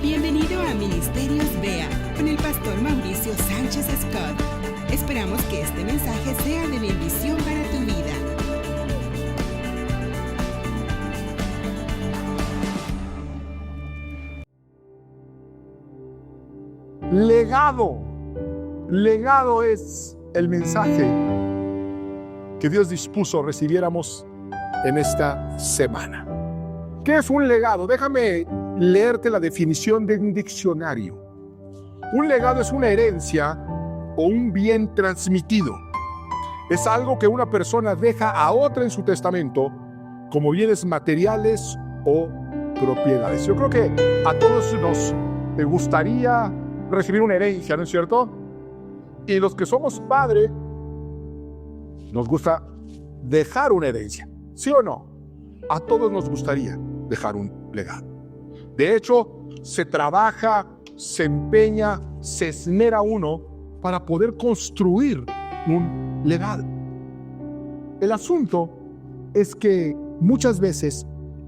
Bienvenido a Ministerios BEA con el pastor Mauricio Sánchez Scott. Esperamos que este mensaje sea de bendición para tu vida. Legado. Legado es el mensaje que Dios dispuso recibiéramos en esta semana. ¿Qué es un legado? Déjame leerte la definición de un diccionario. Un legado es una herencia o un bien transmitido. Es algo que una persona deja a otra en su testamento como bienes materiales o propiedades. Yo creo que a todos nos gustaría recibir una herencia, ¿no es cierto? Y los que somos padres nos gusta dejar una herencia, ¿sí o no? A todos nos gustaría dejar un legado. De hecho, se trabaja, se empeña, se esmera uno para poder construir un legado. El asunto es que muchas veces,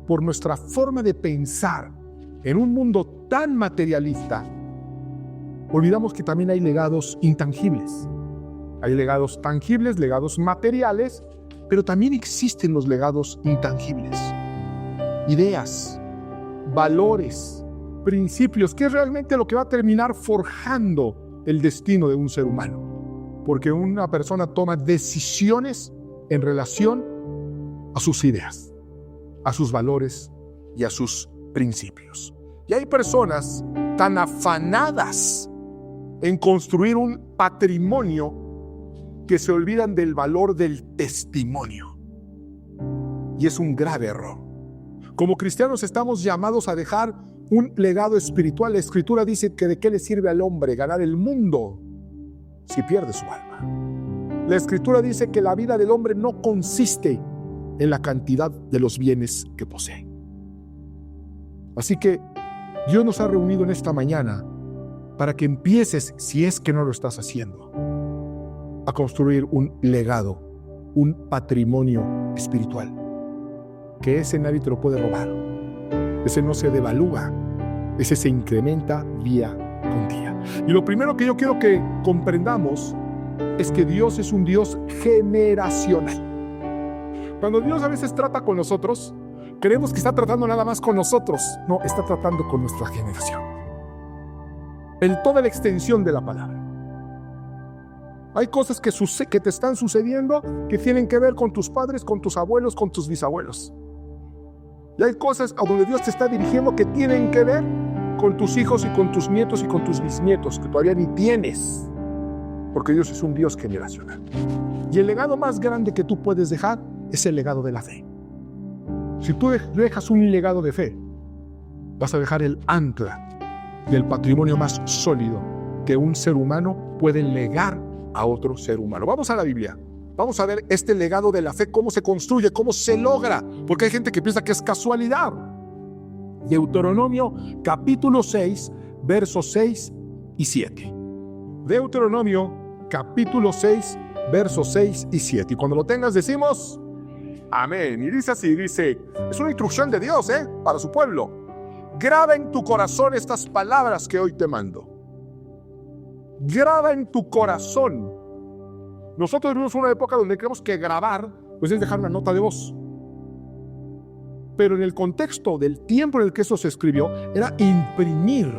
por nuestra forma de pensar en un mundo tan materialista, olvidamos que también hay legados intangibles. Hay legados tangibles, legados materiales, pero también existen los legados intangibles. Ideas, valores, principios, que es realmente lo que va a terminar forjando el destino de un ser humano. Porque una persona toma decisiones en relación a sus ideas, a sus valores y a sus principios. Y hay personas tan afanadas en construir un patrimonio que se olvidan del valor del testimonio. Y es un grave error. Como cristianos estamos llamados a dejar un legado espiritual. La Escritura dice que de qué le sirve al hombre ganar el mundo si pierde su alma. La Escritura dice que la vida del hombre no consiste en la cantidad de los bienes que posee. Así que Dios nos ha reunido en esta mañana para que empieces, si es que no lo estás haciendo, a construir un legado, un patrimonio espiritual, que ese nadie te lo puede robar. Ese no se devalúa, ese se incrementa día con día. Y lo primero que yo quiero que comprendamos es que Dios es un Dios generacional. Cuando Dios a veces trata con nosotros, creemos que está tratando nada más con nosotros. No, está tratando con nuestra generación. En toda la extensión de la palabra. Hay cosas que te están sucediendo que tienen que ver con tus padres, con tus abuelos, con tus bisabuelos. Y hay cosas a donde Dios te está dirigiendo que tienen que ver con tus hijos y con tus nietos y con tus bisnietos, que todavía ni tienes, porque Dios es un Dios generacional. Y el legado más grande que tú puedes dejar es el legado de la fe. Si tú dejas un legado de fe, vas a dejar el ancla del patrimonio más sólido que un ser humano puede legar a otro ser humano. Vamos a la Biblia. Vamos a ver este legado de la fe, cómo se construye, cómo se logra, porque hay gente que piensa que es casualidad. Deuteronomio capítulo 6, versos 6 y 7. Deuteronomio capítulo 6, versos 6 y 7. Y cuando lo tengas decimos amén. Y dice así, es una instrucción de Dios, para su pueblo. Graba en tu corazón estas palabras que hoy te mando. Graba en tu corazón. Nosotros vivimos una época donde creemos que grabar pues es dejar una nota de voz. Pero en el contexto del tiempo en el que eso se escribió, era imprimir.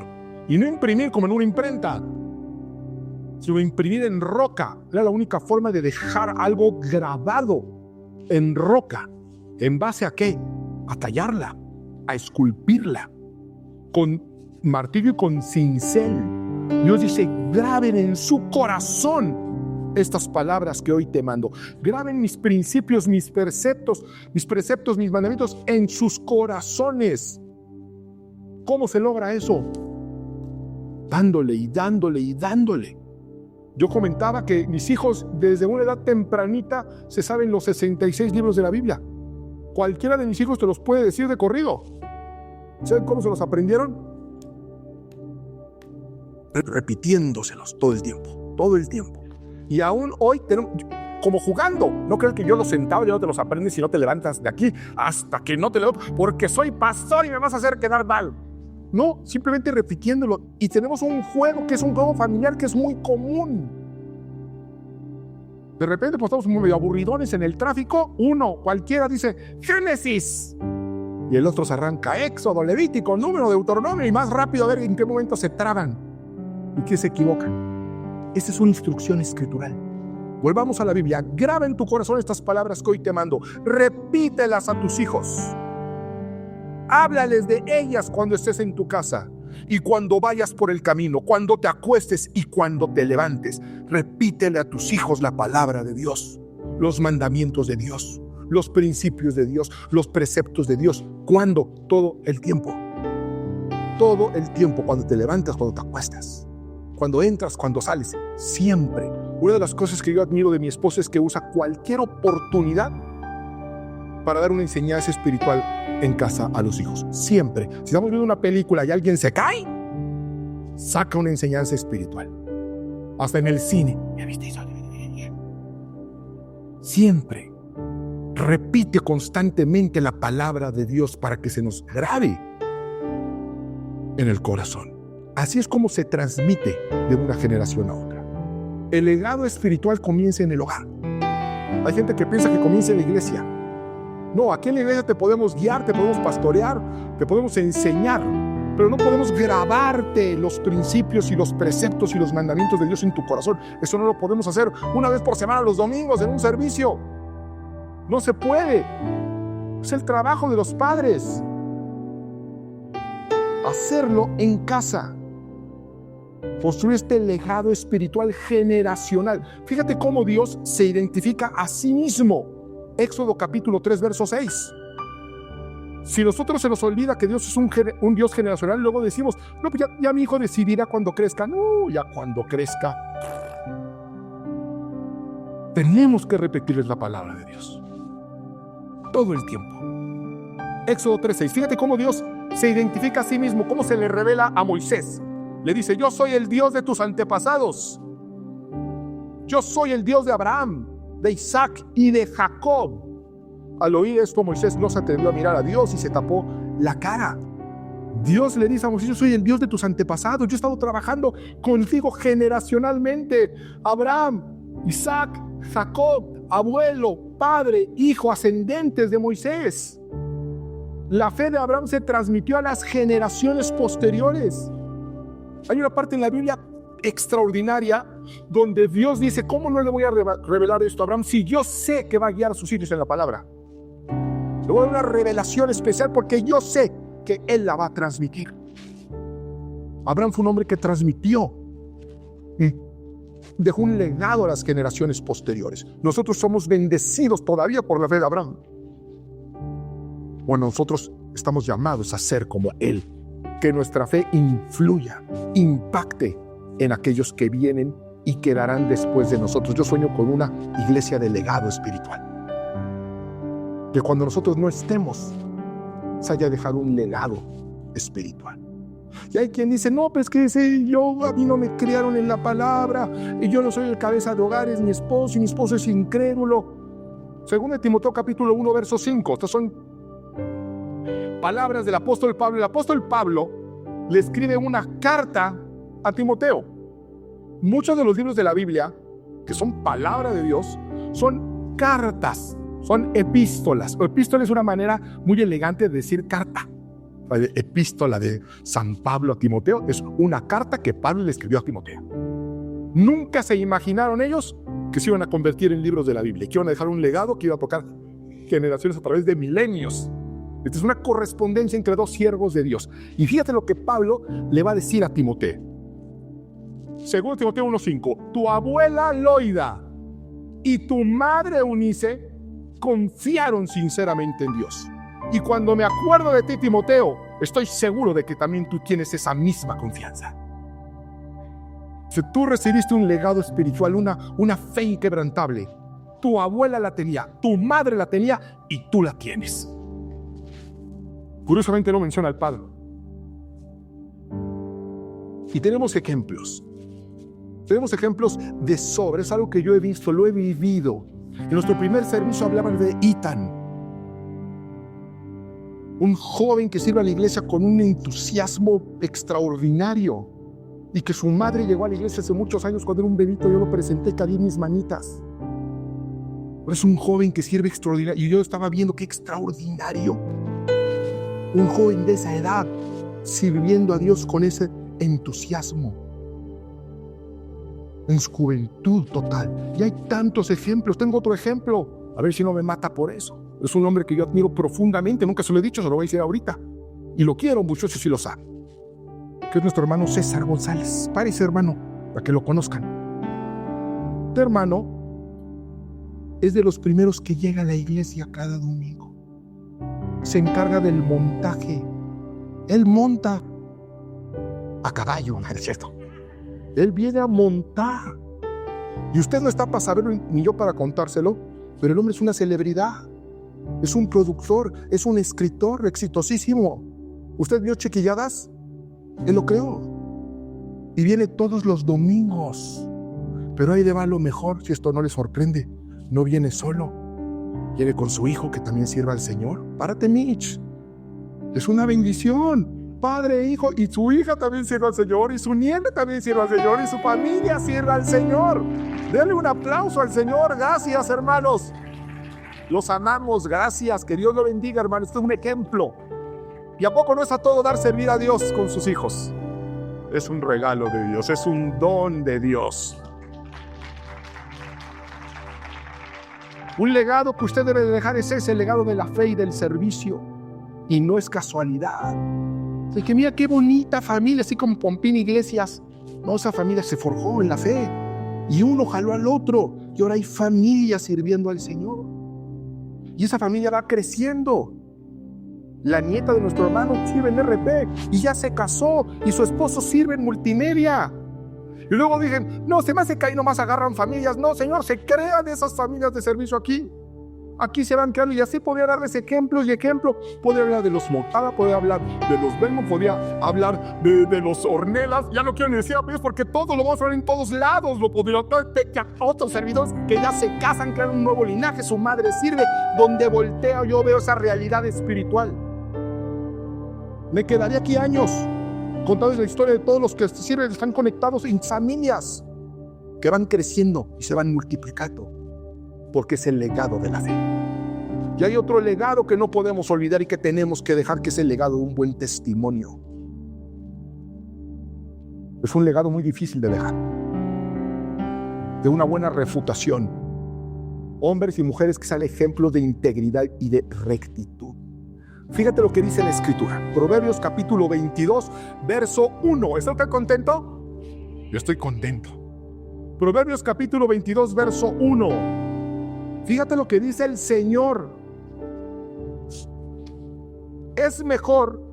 Y no imprimir como en una imprenta, sino imprimir en roca. Era la única forma de dejar algo grabado en roca. ¿En base a qué? A tallarla, a esculpirla, con martillo y con cincel. Dios dice, graben en su corazón estas palabras que hoy te mando. Graben mis principios, mis preceptos, mis mandamientos en sus corazones. ¿Cómo se logra eso? Dándole y dándole y dándole. Yo comentaba que mis hijos desde una edad tempranita se saben los 66 libros de la Biblia. Cualquiera de mis hijos te los puede decir de corrido. ¿Saben cómo se los aprendieron? Repitiéndoselos todo el tiempo, todo el tiempo. Y aún hoy tenemos, como jugando, no creas que yo los sentaba y no te los aprendes y no te levantas de aquí hasta que no te levantas, porque soy pastor y me vas a hacer quedar mal. No, simplemente repitiéndolo. Y tenemos un juego que es un juego familiar que es muy común. De repente, pues estamos medio aburridones en el tráfico. Cualquiera dice Génesis. Y el otro se arranca Éxodo, Levítico, Número, Deuteronomio. Y más rápido a ver en qué momento se traban. ¿Y qué se equivocan? Esa es una instrucción escritural. Volvamos a la Biblia. Graba en tu corazón estas palabras que hoy te mando. Repítelas a tus hijos. Háblales de ellas cuando estés en tu casa y cuando vayas por el camino, cuando te acuestes y cuando te levantes. Repítele a tus hijos la palabra de Dios, los mandamientos de Dios, los principios de Dios, los preceptos de Dios. ¿Cuándo? Todo el tiempo. Todo el tiempo, cuando te levantas, cuando te acuestas, cuando entras, cuando sales, siempre. Una de las cosas que yo admiro de mi esposa es que usa cualquier oportunidad para dar una enseñanza espiritual en casa a los hijos. Siempre. Si estamos viendo una película y alguien se cae, saca una enseñanza espiritual. Hasta en el cine. ¿Ya viste eso? Siempre. Repite constantemente la palabra de Dios para que se nos grabe en el corazón. Así es como se transmite de una generación a otra. El legado espiritual comienza en el hogar. Hay gente que piensa que comienza en la iglesia. No, aquí en la iglesia te podemos guiar, te podemos pastorear, te podemos enseñar, pero no podemos grabarte los principios y los preceptos y los mandamientos de Dios en tu corazón. Eso no lo podemos hacer una vez por semana los domingos en un servicio. No se puede. Es el trabajo de los padres. Hacerlo en casa. Construir este legado espiritual generacional. Fíjate cómo Dios se identifica a sí mismo. Éxodo capítulo 3, verso 6. Si nosotros se nos olvida que Dios es un Dios generacional, luego decimos, no, pues ya mi hijo decidirá cuando crezca. No, ya cuando crezca. Tenemos que repetirles la palabra de Dios. Todo el tiempo. Éxodo 3, 6. Fíjate cómo Dios se identifica a sí mismo, cómo se le revela a Moisés. Le dice, yo soy el Dios de tus antepasados. Yo soy el Dios de Abraham, de Isaac y de Jacob. Al oír esto, Moisés no se atrevió a mirar a Dios y se tapó la cara. Dios le dice a Moisés, yo soy el Dios de tus antepasados. Yo he estado trabajando contigo generacionalmente. Abraham, Isaac, Jacob, abuelo, padre, hijo, ascendentes de Moisés. La fe de Abraham se transmitió a las generaciones posteriores. Hay una parte en la Biblia extraordinaria donde Dios dice, ¿cómo no le voy a revelar esto a Abraham si yo sé que va a guiar a sus hijos en la palabra? Le voy a dar una revelación especial porque yo sé que él la va a transmitir. Abraham fue un hombre que transmitió, dejó un legado a las generaciones posteriores. Nosotros somos bendecidos todavía por la fe de Abraham. Bueno, nosotros estamos llamados a ser como él, que nuestra fe influya, impacte en aquellos que vienen y quedarán después de nosotros. Yo sueño con una iglesia de legado espiritual. Que cuando nosotros no estemos, se haya dejado un legado espiritual. Y hay quien dice, no, pues que a mí no me criaron en la palabra, y yo no soy el cabeza de hogar, es mi esposo, y mi esposo es incrédulo. Según Timoteo capítulo 1, verso 5, estas son palabras del apóstol Pablo. El apóstol Pablo le escribe una carta a Timoteo. Muchos de los libros de la Biblia, que son palabra de Dios, son cartas, son epístolas. Epístola es una manera muy elegante de decir carta. La epístola de San Pablo a Timoteo es una carta que Pablo le escribió a Timoteo. Nunca se imaginaron ellos que se iban a convertir en libros de la Biblia, que iban a dejar un legado que iba a tocar generaciones a través de milenios. Esta es una correspondencia entre dos siervos de Dios. Y fíjate lo que Pablo le va a decir a Timoteo. Según Timoteo 1:5, tu abuela Loida y tu madre Eunice confiaron sinceramente en Dios. Y cuando me acuerdo de ti, Timoteo, estoy seguro de que también tú tienes esa misma confianza. Si tú recibiste un legado espiritual, una fe inquebrantable, tu abuela la tenía, tu madre la tenía y tú la tienes. Curiosamente no menciona al Padre. Y tenemos ejemplos. Tenemos ejemplos de sobra. Es algo que yo he visto, lo he vivido. En nuestro primer servicio hablaban de Ethan. Un joven que sirve a la iglesia con un entusiasmo extraordinario. Y que su madre llegó a la iglesia hace muchos años cuando era un bebito. Yo lo presenté, cabía en mis manitas. Pero es un joven que sirve extraordinario. Y yo estaba viendo qué extraordinario. Un joven de esa edad sirviendo a Dios con ese entusiasmo. En su juventud total. Y hay tantos ejemplos. Tengo otro ejemplo. A ver si no me mata por eso. Es un hombre que yo admiro profundamente. Nunca se lo he dicho, se lo voy a decir ahorita. Y lo quiero mucho, eso sí lo saben. Que es nuestro hermano César González. Párese, hermano, para que lo conozcan. Este hermano es de los primeros que llega a la iglesia cada domingo. Se encarga del montaje. Él monta a caballo, ¿no es cierto? Él viene a montar. Y usted no está para saberlo ni yo para contárselo, pero el hombre es una celebridad. Es un productor, es un escritor exitosísimo. ¿Usted vio Chiquilladas? Él lo creó. Y viene todos los domingos. Pero ahí le va lo mejor, si esto no le sorprende. No viene solo. Viene con su hijo que también sirve al Señor. Párate, Mitch. Es una bendición. Padre, hijo, y su hija también sirve al Señor, y su nieta también sirve al Señor, y su familia sirve al Señor. Denle un aplauso al Señor. Gracias, hermanos. Los amamos, gracias. Que Dios lo bendiga, hermano. Este es un ejemplo. ¿Y a poco no es a todo dar servir a Dios con sus hijos? Es un regalo de Dios, es un don de Dios. Un legado que usted debe dejar es ese legado de la fe y del servicio. Y no es casualidad. De que mira qué bonita familia, así como Pompín Iglesias. No, esa familia se forjó en la fe. Y uno jaló al otro. Y ahora hay familia sirviendo al Señor. Y esa familia va creciendo. La nieta de nuestro hermano sirve en RP y ya se casó y su esposo sirve en multimedia. Y luego dicen, no, se me hace que ahí nomás agarran familias. No, Señor, se crean esas familias de servicio aquí. Aquí se van creando y así podría darles ejemplos y ejemplos. Podría hablar de los Moncada, podría hablar de los Belmont, podría hablar de los Ornelas. Ya no quiero ni decir porque todo lo vamos a ver en todos lados. Lo podría otros servidores que ya se casan, crean un nuevo linaje. Su madre sirve. Donde volteo yo veo esa realidad espiritual. Me quedaría aquí años contándoles la historia de todos los que sirven, están conectados en familias que van creciendo y se van multiplicando, porque es el legado de la fe. Y hay otro legado que no podemos olvidar y que tenemos que dejar, que es el legado de un buen testimonio. Es un legado muy difícil de dejar, de una buena refutación. Hombres y mujeres que sean ejemplos de integridad y de rectitud. Fíjate lo que dice la Escritura. Proverbios capítulo 22, verso 1. ¿Está usted contento? Yo estoy contento. Proverbios capítulo 22, verso 1. Fíjate lo que dice el Señor. Es mejor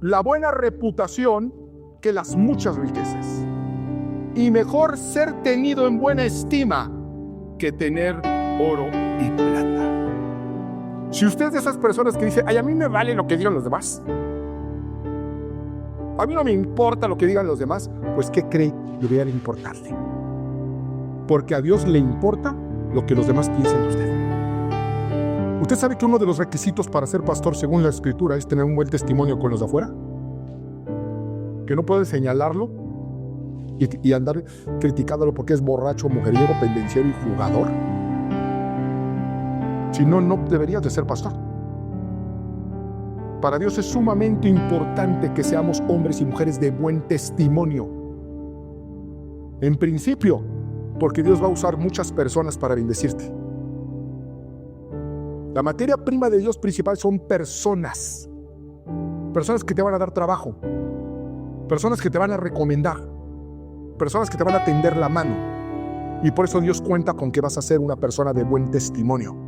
la buena reputación que las muchas riquezas. Y mejor ser tenido en buena estima que tener oro y plata. Si usted es de esas personas que dice, ay, a mí me vale lo que digan los demás, a mí no me importa lo que digan los demás, pues ¿qué cree que debería importarle? Porque a Dios le importa lo que los demás piensen de usted. ¿Usted sabe que uno de los requisitos para ser pastor, según la Escritura, es tener un buen testimonio con los de afuera? Que no puede señalarlo y andar criticándolo porque es borracho, mujeriego, pendenciero y jugador. Si no, no deberías de ser pastor. Para Dios es sumamente importante que seamos hombres y mujeres de buen testimonio. En principio, porque Dios va a usar muchas personas para bendecirte. La materia prima de Dios principal son personas. Personas que te van a dar trabajo. Personas que te van a recomendar. Personas que te van a tender la mano. Y por eso Dios cuenta con que vas a ser una persona de buen testimonio.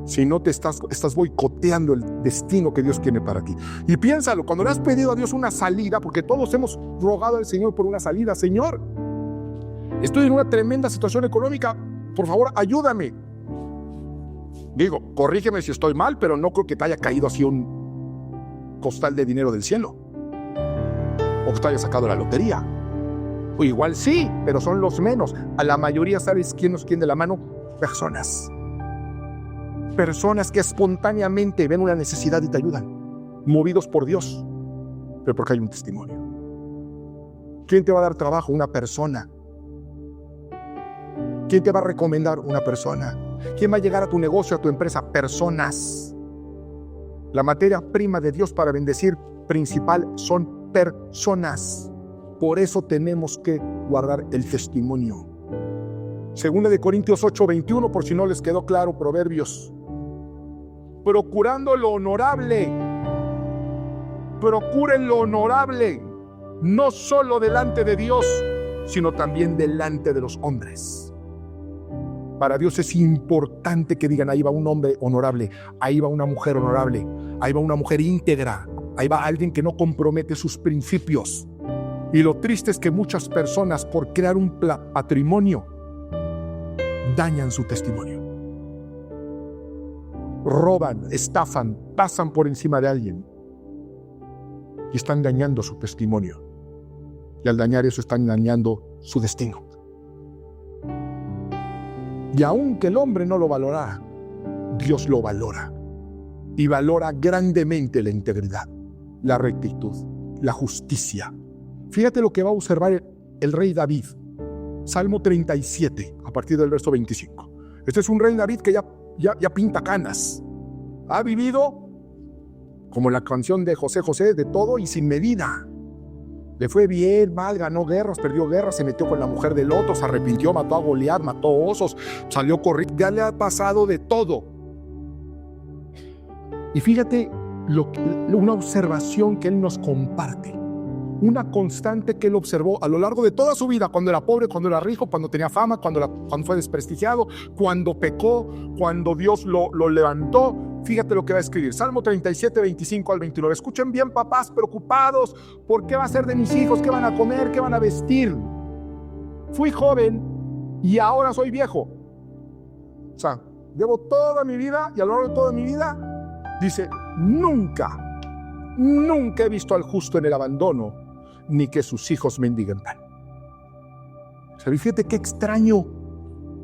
Si no, te estás boicoteando el destino que Dios tiene para ti. Y piénsalo, cuando le has pedido a Dios una salida, porque todos hemos rogado al Señor por una salida. Señor, estoy en una tremenda situación económica, por favor, ayúdame. Digo, corrígeme si estoy mal, pero no creo que te haya caído así un costal de dinero del cielo. O que te haya sacado la lotería. O igual sí, pero son los menos. A la mayoría, ¿sabes quién nos tiende la mano? Personas. Personas que espontáneamente ven una necesidad y te ayudan, movidos por Dios, pero porque hay un testimonio. ¿Quién te va a dar trabajo? Una persona. ¿Quién te va a recomendar? Una persona. ¿Quién va a llegar a tu negocio, a tu empresa? Personas. La materia prima de Dios para bendecir principal son personas. Por eso tenemos que guardar el testimonio. Segunda de Corintios 8:21, por si no les quedó claro, Proverbios. Procurando lo honorable. Procuren lo honorable, no solo delante de Dios, sino también delante de los hombres. Para Dios es importante que digan, ahí va un hombre honorable, ahí va una mujer honorable, ahí va una mujer íntegra, ahí va alguien que no compromete sus principios. Y lo triste es que muchas personas, por crear un patrimonio, dañan su testimonio. Roban, estafan, pasan por encima de alguien y están dañando su testimonio. Y al dañar eso están dañando su destino. Y aunque el hombre no lo valora, Dios lo valora. Y valora grandemente la integridad, la rectitud, la justicia. Fíjate lo que va a observar el rey David. Salmo 37, a partir del verso 25. Este es un rey David que ya pinta canas. Ha vivido, como la canción de José José, de todo y sin medida. Le fue bien, mal, ganó guerras, perdió guerras, se metió con la mujer del otro, se arrepintió, mató a Goliat, mató osos, salió corriendo, ya le ha pasado de todo. Y fíjate una observación que él nos comparte. Una constante que él observó a lo largo de toda su vida, cuando era pobre, cuando era rico, cuando tenía fama, cuando fue desprestigiado, cuando pecó, cuando Dios lo levantó. Fíjate lo que va a escribir. Salmo 37, 25 al 29. Escuchen bien, papás preocupados por qué va a ser de mis hijos, qué van a comer, qué van a vestir. Fui joven y ahora soy viejo. O sea, llevo toda mi vida y a lo largo de toda mi vida, dice, nunca he visto al justo en el abandono, ni que sus hijos mendiguen pan. O sea, fíjate qué extraño.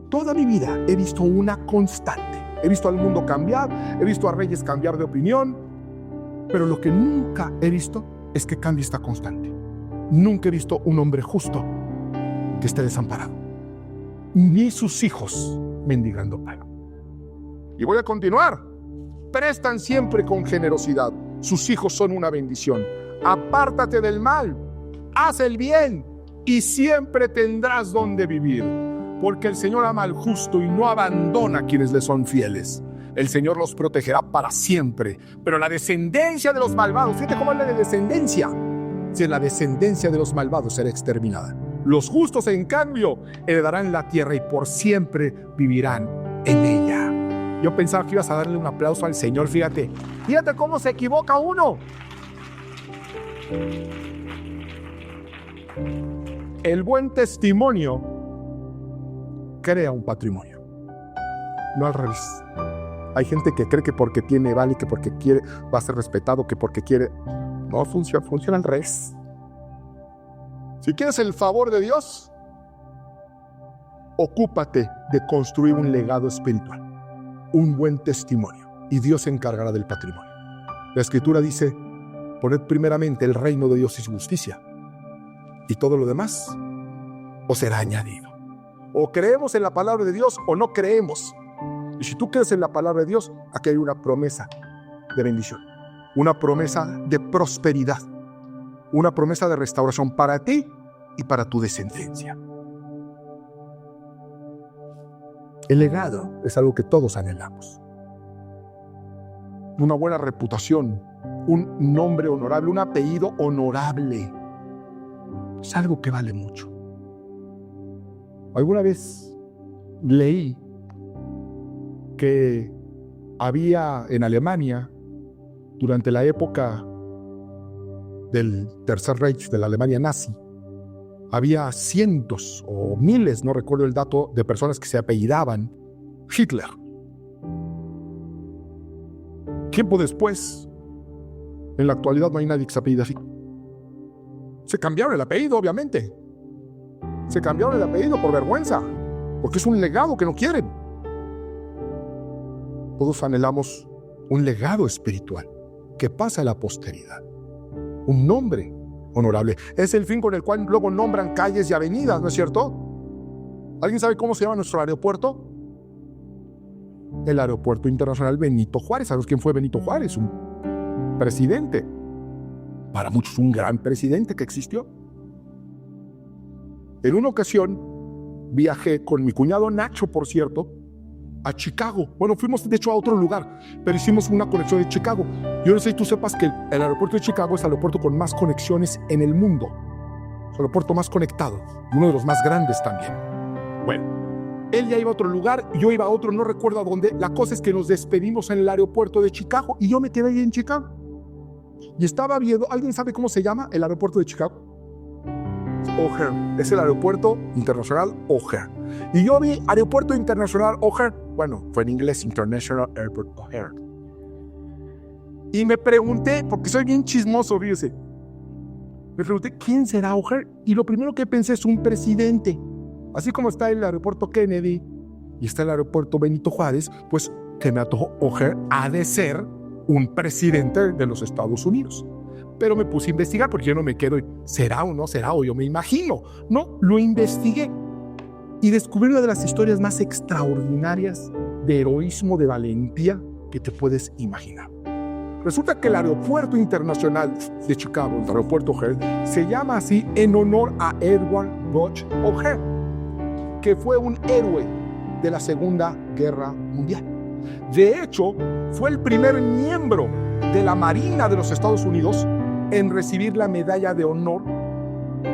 Toda mi vida he visto una constante. He visto al mundo cambiar, he visto a reyes cambiar de opinión, pero lo que nunca he visto es que cambie esta constante. Nunca he visto un hombre justo que esté desamparado, ni sus hijos mendigando pan. Y voy a continuar. Prestan siempre con generosidad. Sus hijos son una bendición. Apártate del mal, haz el bien y siempre tendrás donde vivir. Porque el Señor ama al justo y no abandona a quienes le son fieles. El Señor los protegerá para siempre. Pero la descendencia de los malvados, fíjate cómo habla de descendencia. Si la descendencia de los malvados será exterminada. Los justos, en cambio, heredarán la tierra y por siempre vivirán en ella. Yo pensaba que ibas a darle un aplauso al Señor, fíjate. Fíjate cómo se equivoca uno. El buen testimonio crea un patrimonio, no al revés. Hay gente que cree que porque tiene vale, que porque quiere va a ser respetado, que porque quiere. No funciona al revés. Si quieres el favor de Dios, ocúpate de construir un legado espiritual, un buen testimonio, y Dios se encargará del patrimonio. La Escritura dice, poned primeramente el reino de Dios y su justicia, y todo lo demás os será añadido. O creemos en la palabra de Dios o no creemos. Y si tú crees en la palabra de Dios, aquí hay una promesa de bendición, una promesa de prosperidad, una promesa de restauración para ti y para tu descendencia. El legado es algo que todos anhelamos. Una buena reputación, un nombre honorable, un apellido honorable, es algo que vale mucho. Alguna vez leí que había en Alemania, durante la época del Tercer Reich, de la Alemania nazi, había cientos o miles, no recuerdo el dato, de personas que se apellidaban Hitler. Tiempo después, en la actualidad no hay nadie que se apellida así. Se cambiaron el apellido, obviamente. Se cambiaron el apellido por vergüenza, porque es un legado que no quieren. Todos anhelamos un legado espiritual que pasa a la posteridad. Un nombre honorable. Es el fin con el cual luego nombran calles y avenidas, ¿no es cierto? ¿Alguien sabe cómo se llama nuestro aeropuerto? El Aeropuerto Internacional Benito Juárez. ¿Sabes quién fue Benito Juárez? Un presidente. Para muchos, un gran presidente que existió. En una ocasión, viajé con mi cuñado Nacho, por cierto, a Chicago. Bueno, fuimos de hecho a otro lugar, pero hicimos una conexión de Chicago. Yo no sé si tú sepas que el aeropuerto de Chicago es el aeropuerto con más conexiones en el mundo. Es el aeropuerto más conectado y uno de los más grandes también. Bueno, él ya iba a otro lugar, yo iba a otro, no recuerdo a dónde. La cosa es que nos despedimos en el aeropuerto de Chicago y yo me quedé ahí en Chicago. Y estaba viendo, ¿alguien sabe cómo se llama el aeropuerto de Chicago? O'Hare, es el aeropuerto internacional O'Hare. Y yo vi aeropuerto internacional O'Hare, bueno, fue en inglés International Airport O'Hare. Y me pregunté, porque soy bien chismoso, fíjese, me pregunté, ¿quién será O'Hare? Y lo primero que pensé es un presidente. Así como está el aeropuerto Kennedy y está el aeropuerto Benito Juárez, pues que me antojó O'Hare ha de ser un presidente de los Estados Unidos. Pero me puse a investigar porque yo no me quedo, ¿será o no será? O yo me imagino. No, lo investigué y descubrí una de las historias más extraordinarias de heroísmo, de valentía que te puedes imaginar. Resulta que el Aeropuerto Internacional de Chicago, el Aeropuerto O'Hare, se llama así en honor a Edward Butch O'Hare, que fue un héroe de la Segunda Guerra Mundial. De hecho, fue el primer miembro de la Marina de los Estados Unidos en recibir la medalla de honor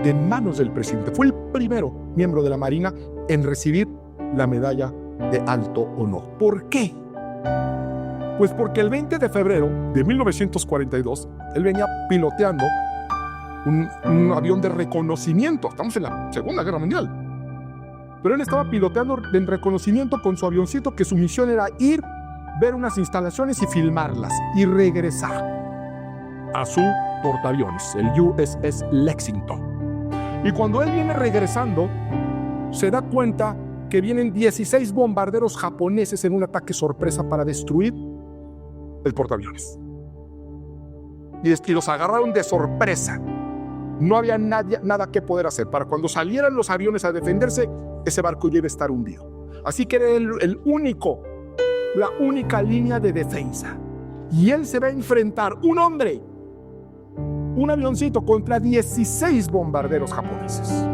de manos del presidente. Fue el primero miembro de la Marina en recibir la medalla de alto honor. ¿Por qué? Pues porque el 20 de febrero de 1942, él venía piloteando un avión de reconocimiento. Estamos en la Segunda Guerra Mundial. Pero él estaba piloteando en reconocimiento con su avioncito, que su misión era ir, ver unas instalaciones y filmarlas y regresar a su portaaviones, el USS Lexington. Y cuando él viene regresando, se da cuenta que vienen 16 bombarderos japoneses en un ataque sorpresa para destruir el portaaviones. Y los agarraron de sorpresa. No había nada que poder hacer. Para cuando salieran los aviones a defenderse, ese barco ya iba a estar hundido. Así que era la única línea de defensa. Y él se va a enfrentar, un avioncito contra 16 bombarderos japoneses.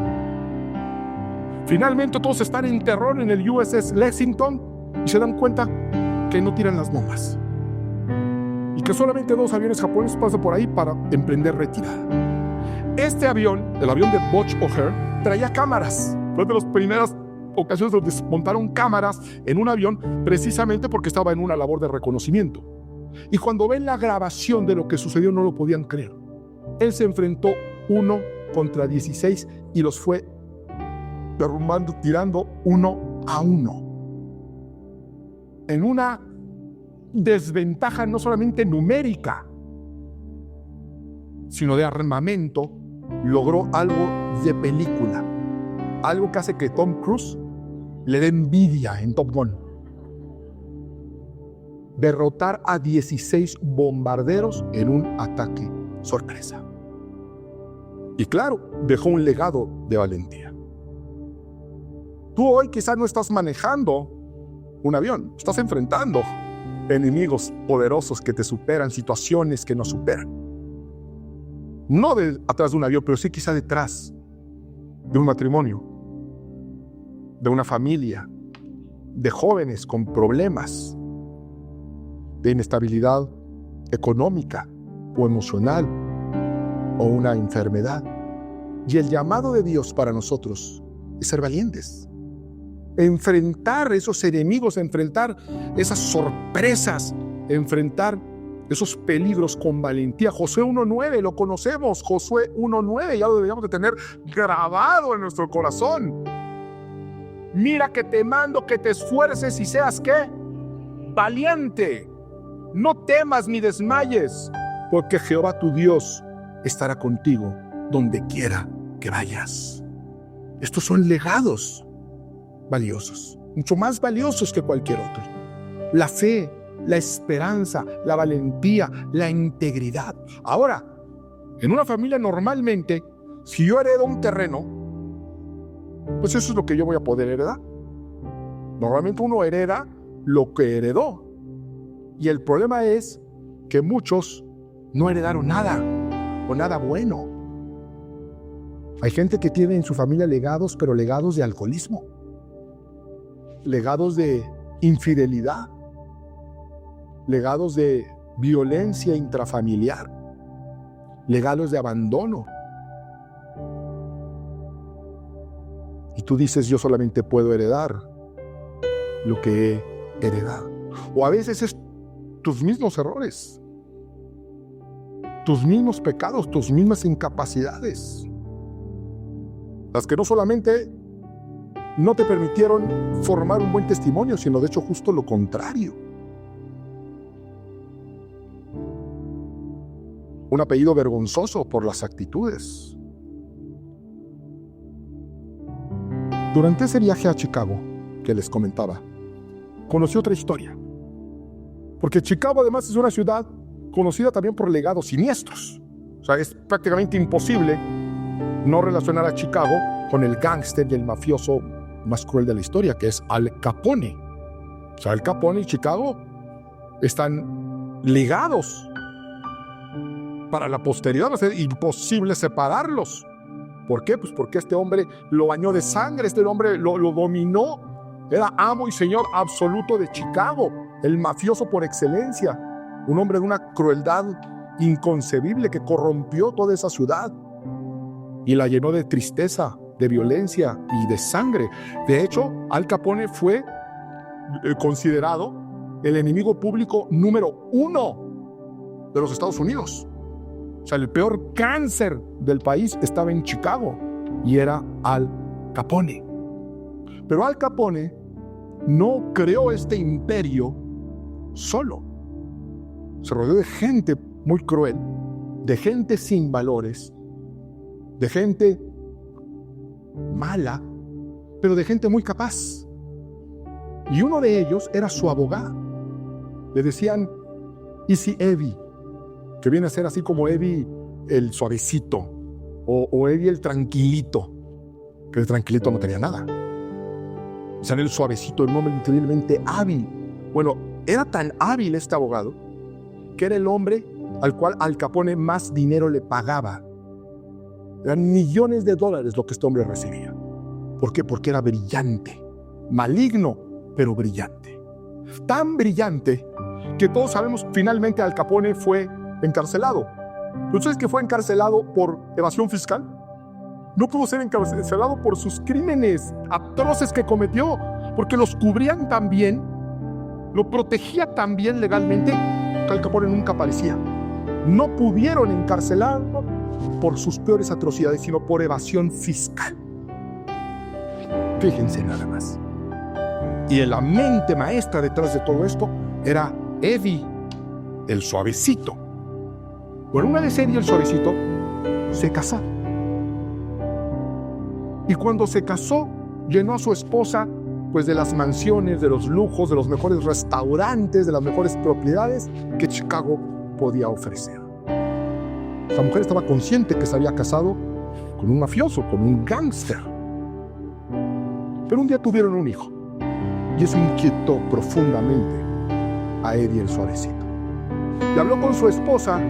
Finalmente todos están en terror en el USS Lexington y se dan cuenta que no tiran las bombas y que solamente 2 aviones japoneses pasan por ahí para emprender retirada. Este avión, el avión de Butch O'Hare, traía cámaras. Fue de las primeras ocasiones donde montaron cámaras en un avión, precisamente porque estaba en una labor de reconocimiento. Y cuando ven la grabación de lo que sucedió, no lo podían creer. Él se enfrentó 1 contra 16 y los fue derrumbando, tirando 1 a 1. En una desventaja no solamente numérica, sino de armamento, logró algo de película. Algo que hace que Tom Cruise le dé envidia en Top Gun. Derrotar a 16 bombarderos en un ataque sorpresa. Y claro, dejó un legado de valentía. Tú hoy quizás no estás manejando un avión, estás enfrentando enemigos poderosos que te superan, situaciones que nos superan. No atrás de un avión, pero sí quizá detrás de un matrimonio, de una familia, de jóvenes con problemas, de inestabilidad económica o emocional o una enfermedad. Y el llamado de Dios para nosotros es ser valientes, enfrentar esos enemigos, enfrentar esas sorpresas, enfrentar esos peligros con valentía. Josué 1:9, lo conocemos, Josué 1:9, ya lo deberíamos de tener grabado en nuestro corazón. Mira que te mando que te esfuerces y seas, ¿qué? Valiente. No temas ni desmayes, porque Jehová tu Dios estará contigo donde quiera que vayas. Estos son legados valiosos, mucho más valiosos que cualquier otro. La fe, la esperanza, la valentía, la integridad. Ahora, en una familia normalmente, si yo heredo un terreno, pues eso es lo que yo voy a poder heredar. Normalmente uno hereda lo que heredó. Y el problema es que muchos no heredaron nada o nada bueno. Hay gente que tiene en su familia legados, pero legados de alcoholismo, legados de infidelidad, legados de violencia intrafamiliar, legados de abandono. Y tú dices, yo solamente puedo heredar lo que he heredado. O a veces es tus mismos errores, tus mismos pecados, tus mismas incapacidades, las que no solamente no te permitieron formar un buen testimonio, sino de hecho justo lo contrario. Un apellido vergonzoso por las actitudes. Durante ese viaje a Chicago, que les comentaba, conocí otra historia. Porque Chicago además es una ciudad conocida también por legados siniestros. O sea, es prácticamente imposible no relacionar a Chicago con el gángster y el mafioso más cruel de la historia, que es Al Capone. O sea, Al Capone y Chicago están ligados. Para la posteridad va a ser imposible separarlos. ¿Por qué? Pues porque este hombre lo bañó de sangre, este hombre lo dominó. Era amo y señor absoluto de Chicago, el mafioso por excelencia. Un hombre de una crueldad inconcebible que corrompió toda esa ciudad y la llenó de tristeza, de violencia y de sangre. De hecho, Al Capone fue considerado el enemigo público número 1 de los Estados Unidos. O sea, el peor cáncer del país estaba en Chicago y era Al Capone. Pero Al Capone no creó este imperio solo. Se rodeó de gente muy cruel, de gente sin valores, de gente mala, pero de gente muy capaz. Y uno de ellos era su abogado. Le decían Easy Eddie, que viene a ser así como Eddie el suavecito, o Eddie el tranquilito, que el tranquilito no tenía nada. O sea, el suavecito, el hombre increíblemente hábil. Bueno, era tan hábil este abogado que era el hombre al cual Al Capone más dinero le pagaba. Eran millones de dólares lo que este hombre recibía. ¿Por qué? Porque era brillante, maligno, pero brillante. Tan brillante que todos sabemos finalmente Al Capone fue encarcelado. ¿Tú sabes que fue encarcelado por evasión fiscal? No pudo ser encarcelado por sus crímenes atroces que cometió, porque los cubrían tan bien, lo protegía tan bien legalmente, que Al Capone nunca aparecía. No pudieron encarcelarlo por sus peores atrocidades, sino por evasión fiscal. Fíjense nada más. Y la mente maestra detrás de todo esto era Eddie, el suavecito. Bueno, una vez Eddie, el suavecito, se casó. Y cuando se casó, llenó a su esposa pues de las mansiones, de los lujos, de los mejores restaurantes, de las mejores propiedades que Chicago podía ofrecer. La mujer estaba consciente que se había casado con un mafioso, con un gángster. Pero un día tuvieron un hijo y eso inquietó profundamente a Eddie el suavecito. Le habló con su esposa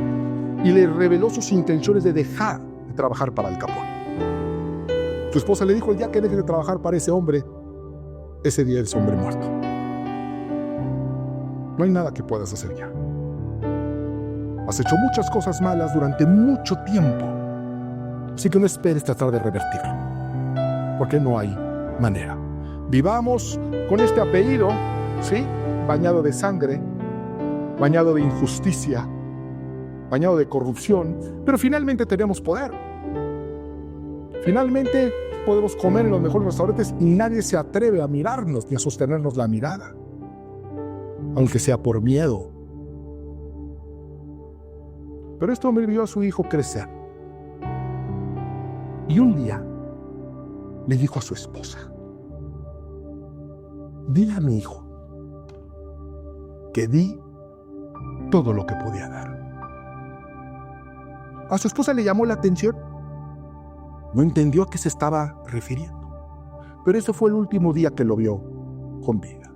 y le reveló sus intenciones de dejar de trabajar para Al Capone. Su esposa le dijo: el día que deje de trabajar para ese hombre, ese día es hombre muerto. No hay nada que puedas hacer ya. Has hecho muchas cosas malas durante mucho tiempo, así que no esperes tratar de revertirlo, porque no hay manera. Vivamos con este apellido, ¿sí? Bañado de sangre, bañado de injusticia, bañado de corrupción, pero finalmente tenemos poder. Finalmente podemos comer en los mejores restaurantes y nadie se atreve a mirarnos ni a sostenernos la mirada, aunque sea por miedo. Pero este hombre vio a su hijo crecer. Y un día le dijo a su esposa: dile a mi hijo que di todo lo que podía dar. A su esposa le llamó la atención. No entendió a qué se estaba refiriendo. Pero ese fue el último día que lo vio con vida.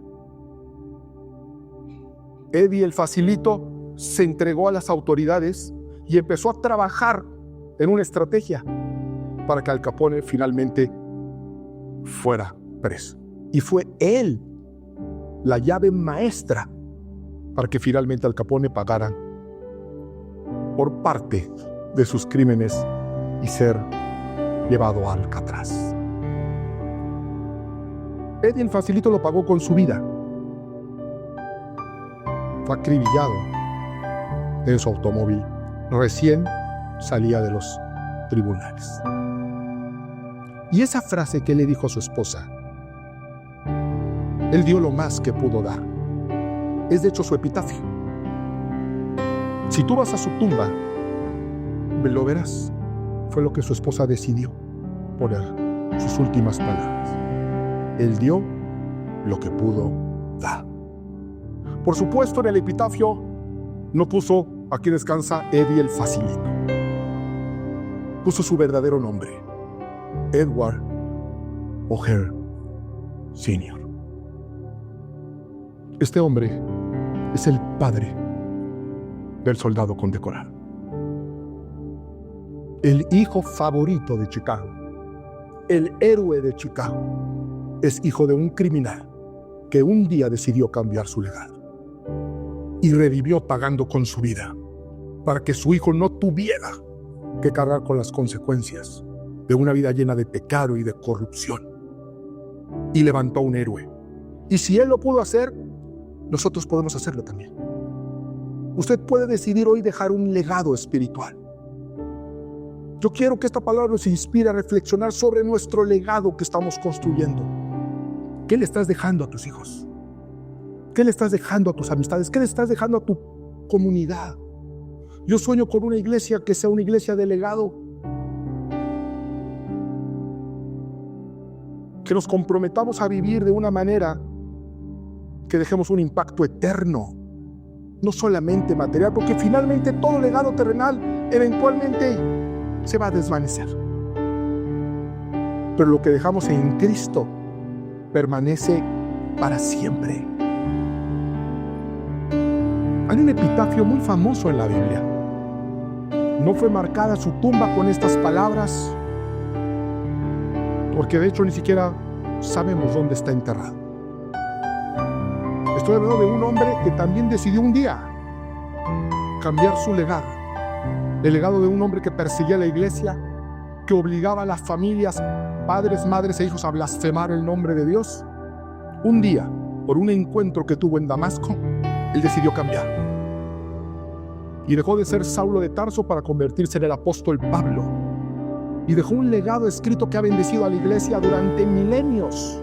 Eddie el facilito se entregó a las autoridades y empezó a trabajar en una estrategia para que Al Capone finalmente fuera preso. Y fue él la llave maestra para que finalmente Al Capone pagara por parte de sus crímenes y ser llevado a Alcatraz. Eddie el facilito lo pagó con su vida. Fue acribillado en su automóvil. Recién salía de los tribunales. Y esa frase que le dijo a su esposa, él dio lo más que pudo dar, es de hecho su epitafio. Si tú vas a su tumba, lo verás. Fue lo que su esposa decidió poner sus últimas palabras. Él dio lo que pudo dar. Por supuesto, en el epitafio no puso aquí descansa Eddie el facilito. Puso su verdadero nombre, Edward O'Hare Sr. Este hombre es el padre del soldado condecorado, el hijo favorito de Chicago, el héroe de Chicago. Es hijo de un criminal que un día decidió cambiar su legado y revivió pagando con su vida para que su hijo no tuviera que cargar con las consecuencias de una vida llena de pecado y de corrupción. Y levantó un héroe. Y si él lo pudo hacer, nosotros podemos hacerlo también. Usted puede decidir hoy dejar un legado espiritual. Yo quiero que esta palabra nos inspire a reflexionar sobre nuestro legado que estamos construyendo. ¿Qué le estás dejando a tus hijos? ¿Qué le estás dejando a tus amistades? ¿Qué le estás dejando a tu comunidad? Yo sueño con una iglesia que sea una iglesia de legado, que nos comprometamos a vivir de una manera que dejemos un impacto eterno, no solamente material, porque finalmente todo legado terrenal eventualmente se va a desvanecer. Pero lo que dejamos en Cristo permanece para siempre. Hay un epitafio muy famoso en la Biblia. No fue marcada su tumba con estas palabras, porque de hecho ni siquiera sabemos dónde está enterrado. Estoy hablando de un hombre que también decidió un día cambiar su legado. El legado de un hombre que perseguía a la iglesia, que obligaba a las familias, padres, madres e hijos a blasfemar el nombre de Dios. Un día, por un encuentro que tuvo en Damasco, él decidió cambiar. Y dejó de ser Saulo de Tarso para convertirse en el apóstol Pablo. Y dejó un legado escrito que ha bendecido a la iglesia durante milenios.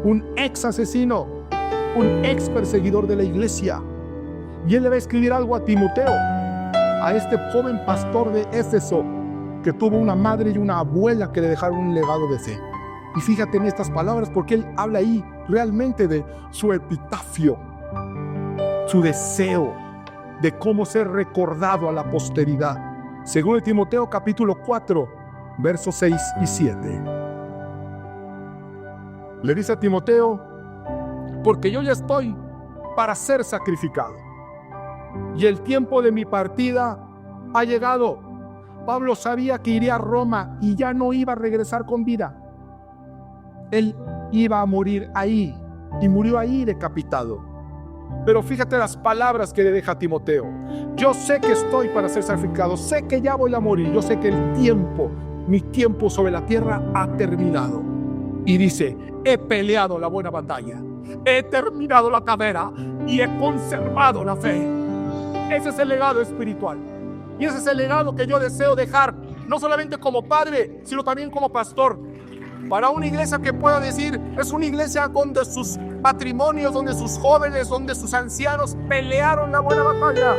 Un ex asesino, un ex perseguidor de la iglesia. Y él le va a escribir algo a Timoteo, a este joven pastor de Éfeso, que tuvo una madre y una abuela que le dejaron un legado de fe. Y fíjate en estas palabras, porque él habla ahí realmente de su epitafio, su deseo de cómo ser recordado a la posteridad. Según de Timoteo capítulo 4, versos 6 y 7. Le dice a Timoteo, porque yo ya estoy para ser sacrificado, y el tiempo de mi partida ha llegado. Pablo sabía que iría a Roma y ya no iba a regresar con vida. Él iba a morir ahí, y murió ahí decapitado. Pero fíjate las palabras que le deja a Timoteo. Yo sé que estoy para ser sacrificado, sé que ya voy a morir, yo sé que el tiempo, mi tiempo sobre la tierra ha terminado. Y dice, he peleado la buena batalla, he terminado la carrera y he conservado la fe. Ese es el legado espiritual. Y ese es el legado que yo deseo dejar, no solamente como padre, sino también como pastor, para una iglesia que pueda decir, es una iglesia donde sus matrimonios, donde sus jóvenes, donde sus ancianos pelearon la buena batalla,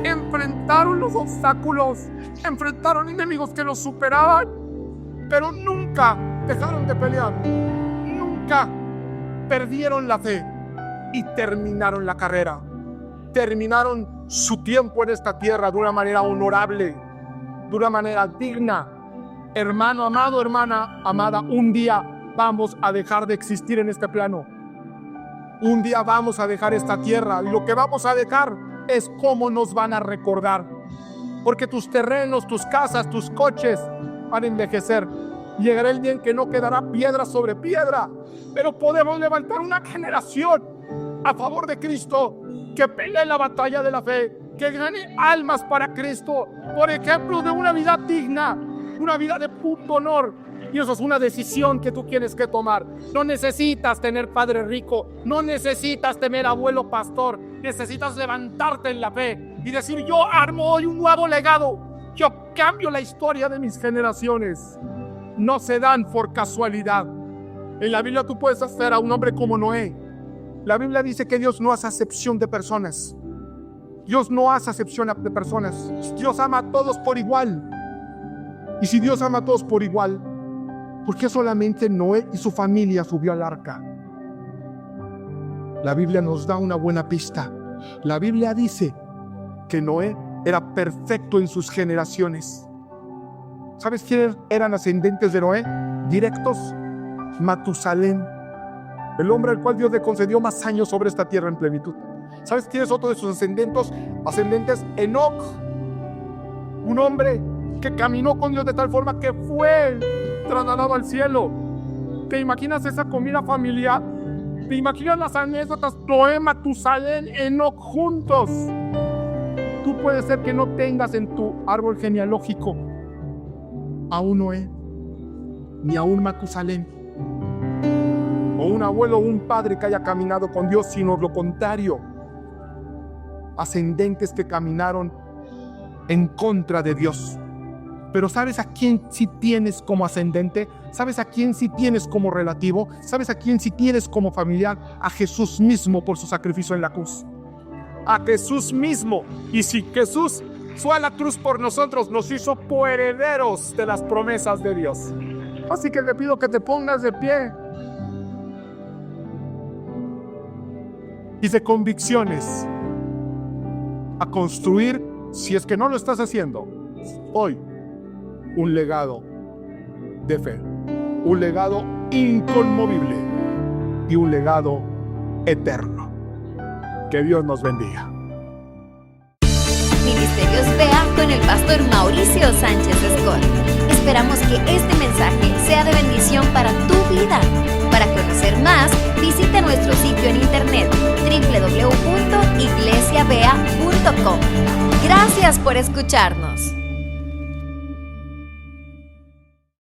enfrentaron los obstáculos, enfrentaron enemigos que los superaban, pero nunca dejaron de pelear, nunca perdieron la fe. y terminaron la carrera. Terminaron su tiempo en esta tierra de una manera honorable, de una manera digna. Hermano amado, hermana amada, un día vamos a dejar de existir en este plano. Un día vamos a dejar esta tierra y lo que vamos a dejar es cómo nos van a recordar. Porque tus terrenos, tus casas, tus coches van a envejecer. Llegará el día en que no quedará piedra sobre piedra, pero podemos levantar una generación a favor de Cristo, que pelee la batalla de la fe, que gane almas para Cristo, por ejemplo, de una vida digna, una vida de puto honor. Y eso es una decisión que tú tienes que tomar. No necesitas tener padre rico, no necesitas tener abuelo pastor, necesitas levantarte en la fe y decir: yo armo hoy un nuevo legado, yo cambio la historia de mis generaciones. No se dan por casualidad. En la Biblia tú puedes hacer a un hombre como Noé. La Biblia dice que Dios no hace acepción de personas. Dios no hace acepción de personas. Dios ama a todos por igual. Y si Dios ama a todos por igual, ¿por qué solamente Noé y su familia subió al arca? La Biblia nos da una buena pista. La Biblia dice que Noé era perfecto en sus generaciones. ¿Sabes quiénes eran ascendentes de Noé? Directos. Matusalén, el hombre al cual Dios le concedió más años sobre esta tierra en plenitud. ¿Sabes quién es otro de sus ascendentes? Enoc, un hombre que caminó con Dios de tal forma que fue trasladado al cielo. ¿Te imaginas esa comida familiar? ¿Te imaginas las anécdotas? Noé, Matusalén, Enoc juntos. Tú puedes ser que no tengas en tu árbol genealógico a un Noé, ni a un Matusalén, o un abuelo o un padre que haya caminado con Dios, sino lo contrario, ascendentes que caminaron en contra de Dios. Pero ¿sabes a quién sí tienes como ascendente? ¿Sabes a quién sí tienes como relativo? ¿Sabes a quién sí tienes como familiar? A Jesús mismo, por su sacrificio en la cruz. A Jesús mismo. Y si Jesús fue a la cruz por nosotros, nos hizo coherederos de las promesas de Dios. Así que te pido que te pongas de pie y de convicciones a construir, si es que no lo estás haciendo hoy, un legado de fe, un legado inconmovible y un legado eterno. Que Dios nos bendiga. Ministerios Bea con el pastor Mauricio Sánchez Escort. Esperamos que este mensaje sea de bendición para tu vida. Para conocer más, visita nuestro sitio en internet www.iglesiabea.com. Gracias por escucharnos.